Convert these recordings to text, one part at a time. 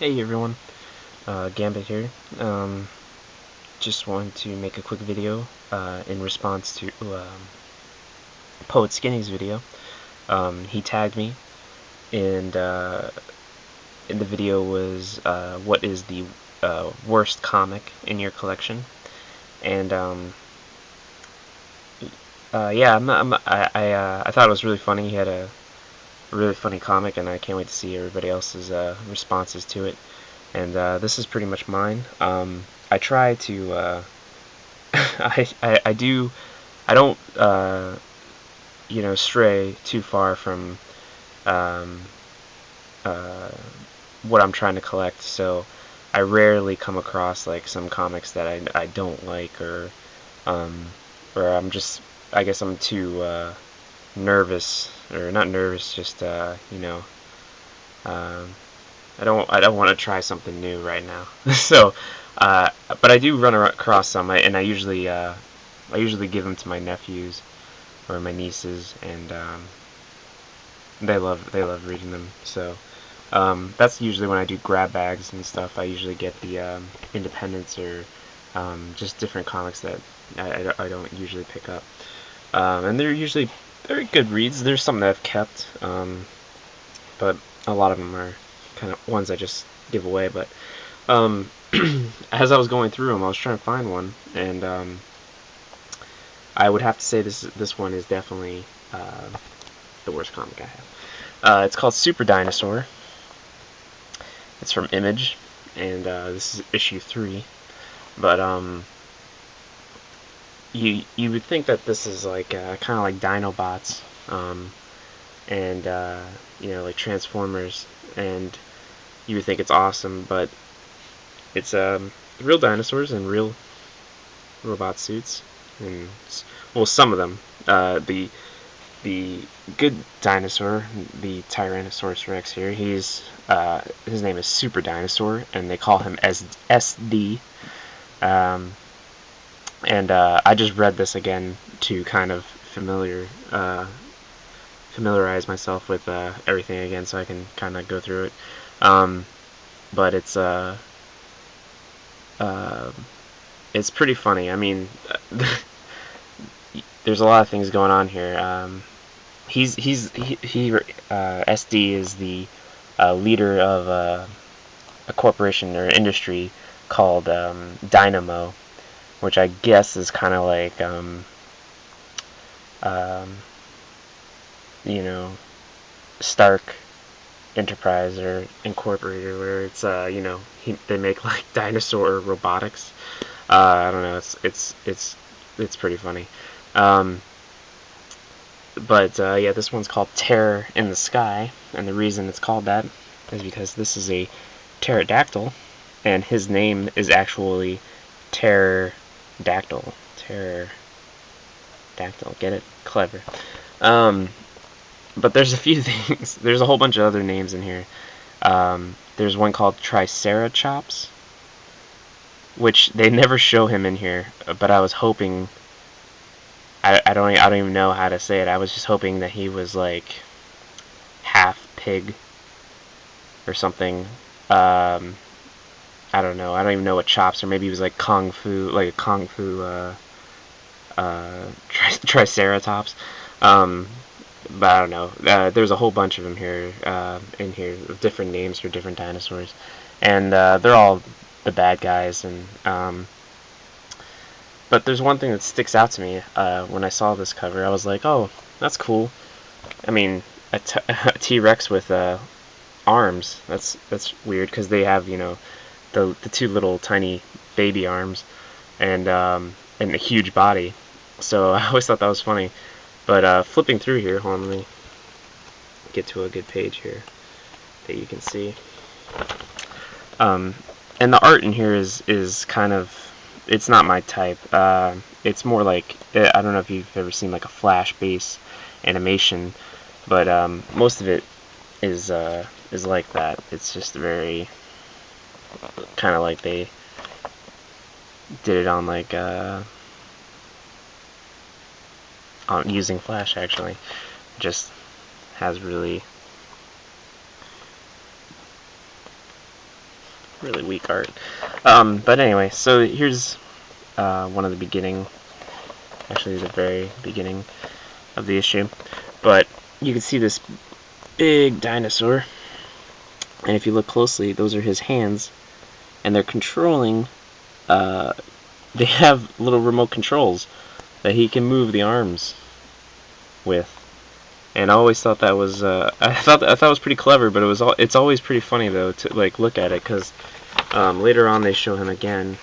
Hey everyone, Gambit here. Just wanted to make a quick video in response to Poetskinny's video. He tagged me, and in the video was what is the worst comic in your collection, and yeah, I thought it was really funny. He had a really funny comic, and I can't wait to see everybody else's responses to it. And this is pretty much mine. I try to I don't stray too far from um, uh, what I'm trying to collect, so I rarely come across like some comics that I don't like, um, or I guess I'm too nervous, or not nervous, just um, I don't want to try something new right now. So, but I do run across some, and I usually give them to my nephews or my nieces, and they love reading them. So that's usually when I do grab bags and stuff. I usually get the independents or just different comics that I don't usually pick up, and they're usually very good reads. There's some that I've kept, but a lot of them are kind of ones I just give away. But as I was going through them, I was trying to find one, and I would have to say this one is definitely the worst comic I have. It's called Super Dinosaur. It's from Image, and this is issue 3. But you would think that this is like kind of like Dinobots, and like Transformers, and you would think it's awesome, but it's real dinosaurs in real robot suits, and well, some of them. The good dinosaur, the Tyrannosaurus Rex here, his name is Super Dinosaur, and they call him SD. And I just read this again to kind of familiarize myself with everything again, so I can kind of go through it. But it's pretty funny. I mean, there's a lot of things going on here. SD is the leader of a corporation or industry called Dynamo, which I guess is kind of like Stark Enterprise or Incorporated, where it's they make like dinosaur robotics. I don't know. It's pretty funny. But yeah, this one's called Terror in the Sky, and the reason it's called that is because this is a pterodactyl, and his name is actually Pterodactyl. Pterodactyl. Get it? Clever. But there's a few things. There's a whole bunch of other names in here. There's one called Triceratops, which they never show him in here, but I was hoping. I don't even know how to say it. I was just hoping that he was like half pig or something. I don't know. I don't even know what chops, or maybe he was like kung fu, like a kung fu Triceratops. But I don't know. There's a whole bunch of them here in here with different names for different dinosaurs, and they're all the bad guys. And but there's one thing that sticks out to me when I saw this cover. I was like, oh, that's cool. I mean, a T-Rex with arms. That's weird, because they have the two little tiny baby arms, and a huge body. So I always thought that was funny. But flipping through here, hold on, let me get to a good page here that you can see. And the art in here is kind of, it's not my type. It's more like, I don't know if you've ever seen like a Flash-based animation, but most of it is like that. It's just very kind of like they did it on like on using Flash, actually. Just has really really weak art. But anyway, so here's one of the beginning, actually the very beginning of the issue. But you can see this big dinosaur, and if you look closely, those are his hands, and they're controlling, they have little remote controls that he can move the arms with. And I always thought that was, I thought it was pretty clever, but it's always pretty funny though to like look at it, because later on they show him again,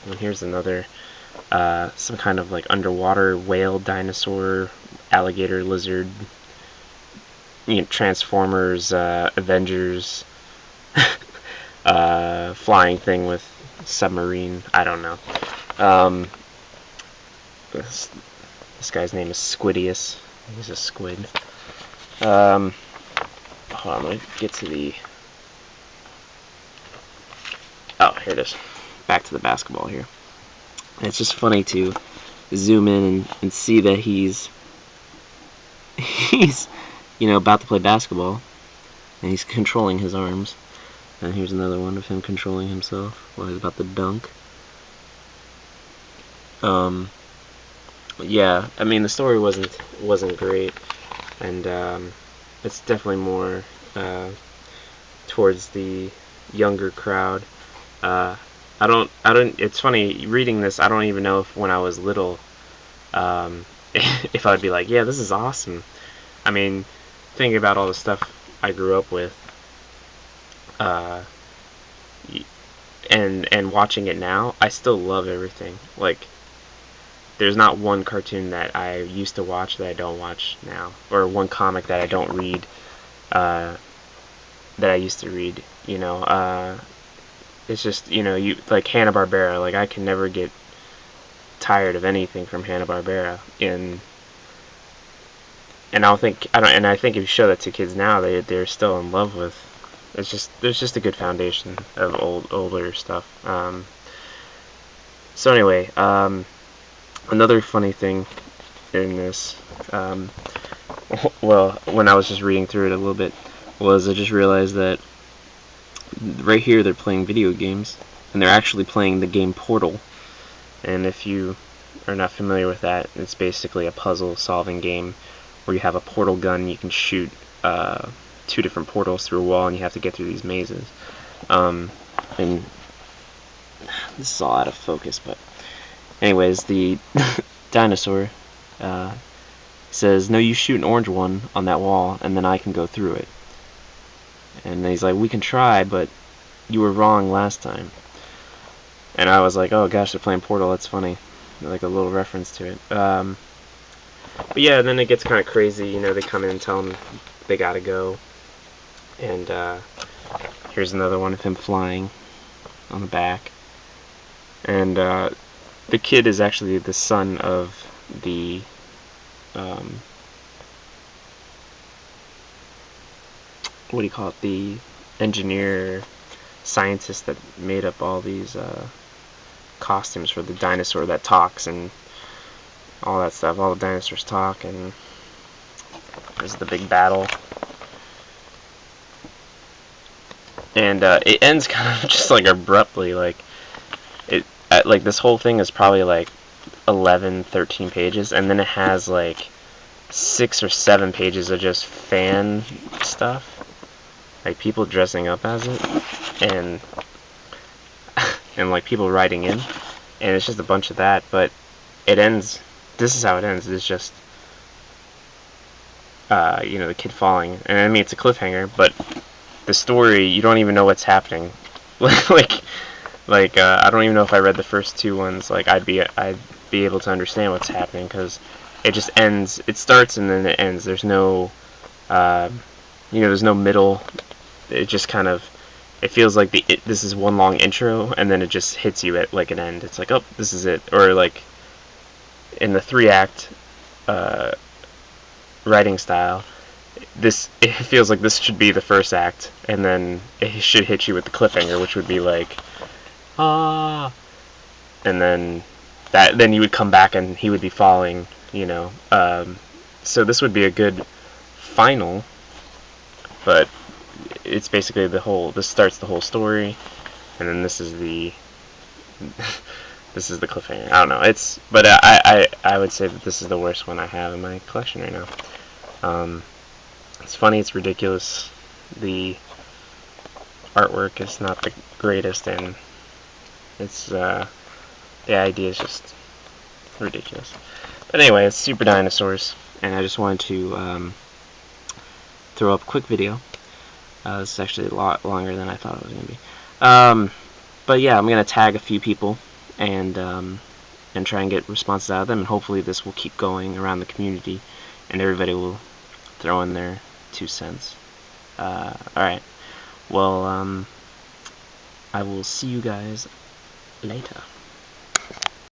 and here's another, some kind of like underwater whale, dinosaur, alligator, lizard, Transformers, Avengers, flying thing with submarine. I don't know. This guy's name is Squidius. He's a squid. Hold on, let me get to the... Oh, here it is. Back to the basketball here. And it's just funny to zoom in and see that he's about to play basketball, and he's controlling his arms. And here's another one of him controlling himself while he's about to dunk. Yeah, I mean, the story wasn't great, and it's definitely more towards the younger crowd. It's funny reading this. I don't even know if when I was little, if I would be like, yeah, this is awesome. I mean, thinking about all the stuff I grew up with, and watching it now, I still love everything. Like, there's not one cartoon that I used to watch that I don't watch now, or one comic that I don't read that I used to read. It's just, you like Hanna-Barbera. Like, I can never get tired of anything from Hanna-Barbera. And I think if you show that to kids now, they're still in love with. There's just a good foundation of older stuff. So anyway, another funny thing in this, well, when I was just reading through it a little bit, was I just realized that right here they're playing video games, and they're actually playing the game Portal. And if you are not familiar with that, it's basically a puzzle-solving game where you have a portal gun. You can shoot 2 different portals through a wall, and you have to get through these mazes. And this is all out of focus, but anyways, the dinosaur says, "No, you shoot an orange one on that wall, and then I can go through it." And he's like, "We can try, but you were wrong last time." And I was like, oh gosh, they're playing Portal, that's funny. Like a little reference to it. But yeah, then it gets kind of crazy. They come in and tell him they gotta go. And here's another one of him flying on the back. And the kid is actually the son of the what do you call it? The engineer, scientist that made up all these costumes for the dinosaur that talks and all that stuff. All the dinosaurs talk, and there's the big battle. And it ends kind of just like abruptly. Like like this whole thing is probably like 11, 13 pages, and then it has like 6 or 7 pages of just fan stuff, like people dressing up as it, and like people writing in, and it's just a bunch of that. But it ends. This is how it ends. It's just the kid falling, and I mean it's a cliffhanger, but the story, you don't even know what's happening. I don't even know if I read the first 2 ones. Like I'd be able to understand what's happening, because it just ends. It starts and then it ends. There's no there's no middle. It just kind of, it feels like this is one long intro, and then it just hits you at like an end. It's like, oh, this is it. Or like in the 3-act writing style, it feels like this should be the first act, and then it should hit you with the cliffhanger, which would be like, ah, and then you would come back and he would be falling, so this would be a good final, but it's basically this starts the whole story, and then this is the this is the cliffhanger. I don't know. But I would say that this is the worst one I have in my collection right now. It's funny. It's ridiculous. The artwork is not the greatest, and it's the idea is just ridiculous. But anyway, it's Super Dinosaurs, and I just wanted to throw up a quick video. This is actually a lot longer than I thought it was going to be. But yeah, I'm going to tag a few people and try and get responses out of them, and hopefully this will keep going around the community, and everybody will throw in their 2 cents. Alright, well, I will see you guys later.